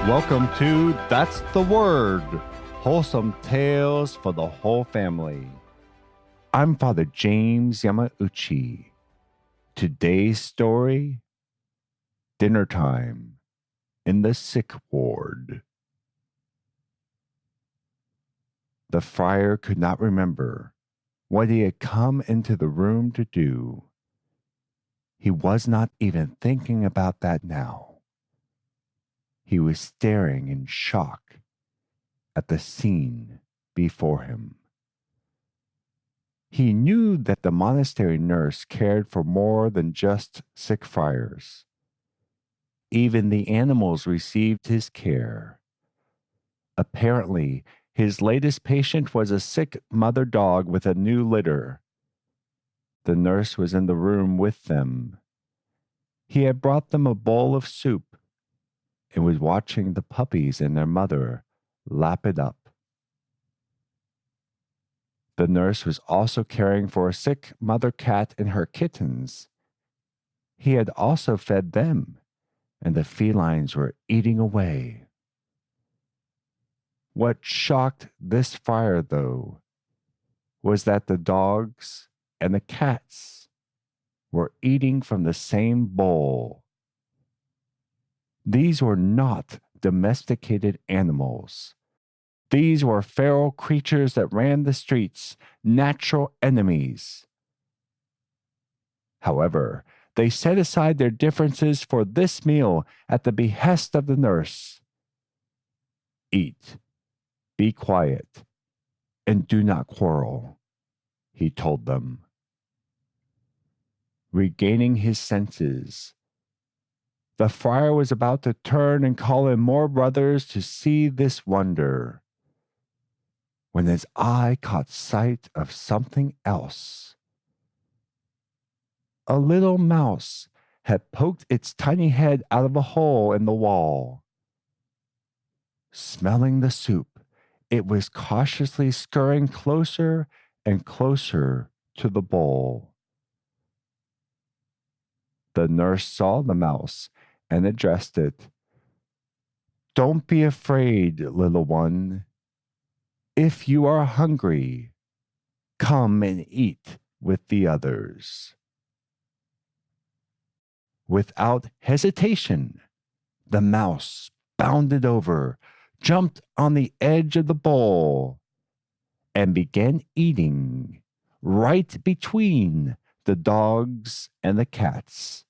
Welcome to That's the Word, wholesome tales for the whole family. I'm Father James Yamauchi. Today's story, dinner time in the sick ward. The friar could not remember what he had come into the room to do. He was not even thinking about that now. He was staring in shock at the scene before him. He knew that the monastery nurse cared for more than just sick friars. Even the animals received his care. Apparently, his latest patient was a sick mother dog with a new litter. The nurse was in the room with them. He had brought them a bowl of soup and was watching the puppies and their mother lap it up. The nurse was also caring for a sick mother cat and her kittens. He had also fed them, and the felines were eating away. What shocked this friar, though, was that the dogs and the cats were eating from the same bowl. These were not domesticated animals. These were feral creatures that ran the streets, natural enemies. However, they set aside their differences for this meal at the behest of the nurse. Eat, be quiet, and do not quarrel, he told them. Regaining his senses, the friar was about to turn and call in more brothers to see this wonder, when his eye caught sight of something else. A little mouse had poked its tiny head out of a hole in the wall. Smelling the soup, it was cautiously scurrying closer and closer to the bowl. The nurse saw the mouse and addressed it. "Don't be afraid, little one. If you are hungry, come and eat with the others." Without hesitation, the mouse bounded over, jumped on the edge of the bowl, and began eating right between the dogs and the cats.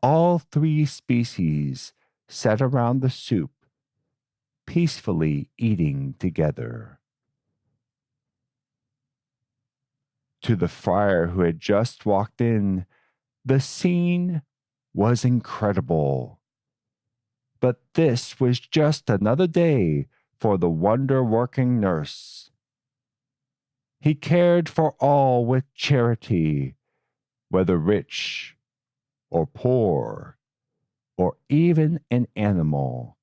All three species sat around the soup, peacefully eating together. To the friar who had just walked in, the scene was incredible. But this was just another day for the wonder-working nurse. He cared for all with charity, whether rich or poor, or even an animal.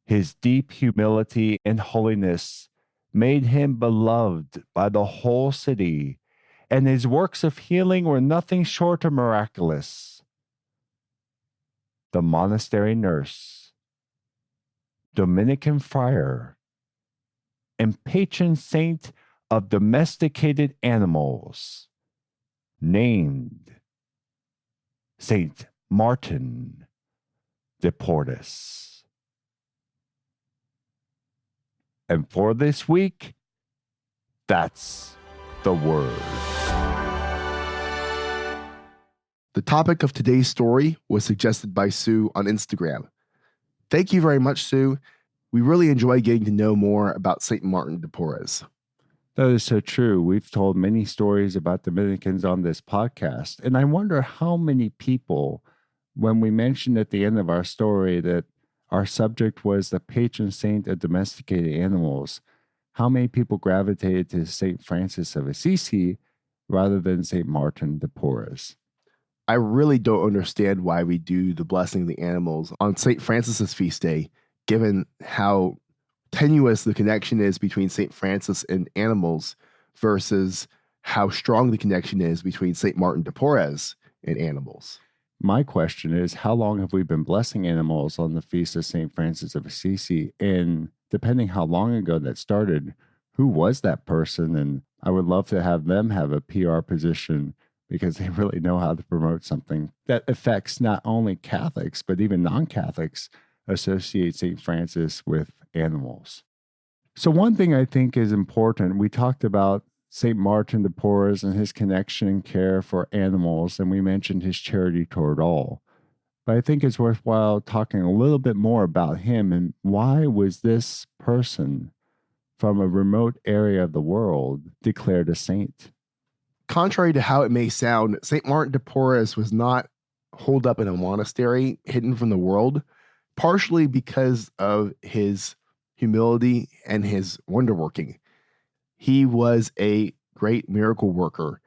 His deep humility and holiness made him beloved by the whole city, and his works of healing were nothing short of miraculous. The monastery nurse, Dominican friar, and patron saint of domesticated animals, named Saint Martin de Porres. And for this week, that's the word. The topic of today's story was suggested by Sue on Instagram. Thank you very much, Sue. We really enjoy getting to know more about St. Martin de Porres. That is so true. We've told many stories about Dominicans on this podcast, and I wonder how many people, when we mentioned at the end of our story that our subject was the patron saint of domesticated animals, how many people gravitated to St. Francis of Assisi rather than St. Martin de Porres? I really don't understand why we do the blessing of the animals on St. Francis's feast day, given how tenuous the connection is between St. Francis and animals versus how strong the connection is between St. Martin de Porres and animals. My question is, how long have we been blessing animals on the feast of St. Francis of Assisi? And depending how long ago that started, who was that person? And I would love to have them have a PR position because they really know how to promote something that affects not only Catholics, but even non-Catholics associate St. Francis with animals. So one thing I think is important, we talked about St. Martin de Porres and his connection and care for animals, and we mentioned his charity toward all. But I think it's worthwhile talking a little bit more about him and why was this person from a remote area of the world declared a saint? Contrary to how it may sound, St. Martin de Porres was not holed up in a monastery hidden from the world, partially because of his humility and his wonder working. He was a great miracle worker.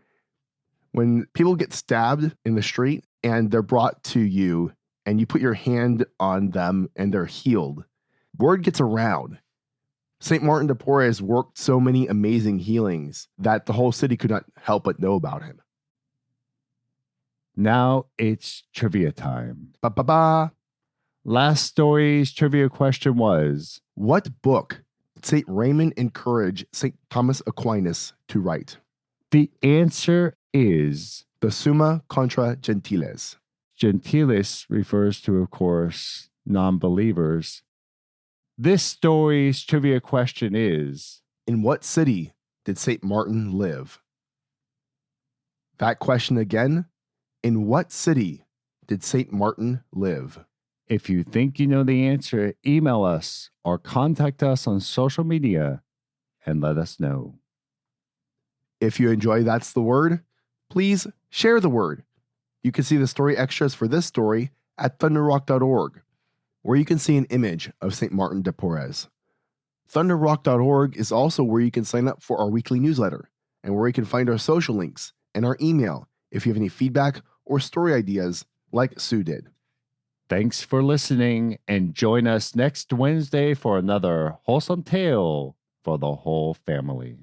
When people get stabbed in the street and they're brought to you and you put your hand on them and they're healed, word gets around. St. Martin de Porres worked so many amazing healings that the whole city could not help but know about him. Now it's trivia time. Ba-ba-ba. Last story's trivia question was, what book did St. Raymond encourage St. Thomas Aquinas to write? the answer is The Summa Contra Gentiles. Gentiles refers to, of course, non-believers. This story's trivia question is, In what city did St. Martin live? That question again. In what city did St. Martin live? if you think you know the answer, email us or contact us on social media and let us know. If you enjoy That's the Word, please share the word. You can see the story extras for this story at thunderrock.org, where you can see an image of St. Martin de Porres. Thunderrock.org is also where you can sign up for our weekly newsletter and where you can find our social links and our email if you have any feedback or story ideas like Sue did. Thanks for listening and join us next Wednesday for another wholesome tale for the whole family.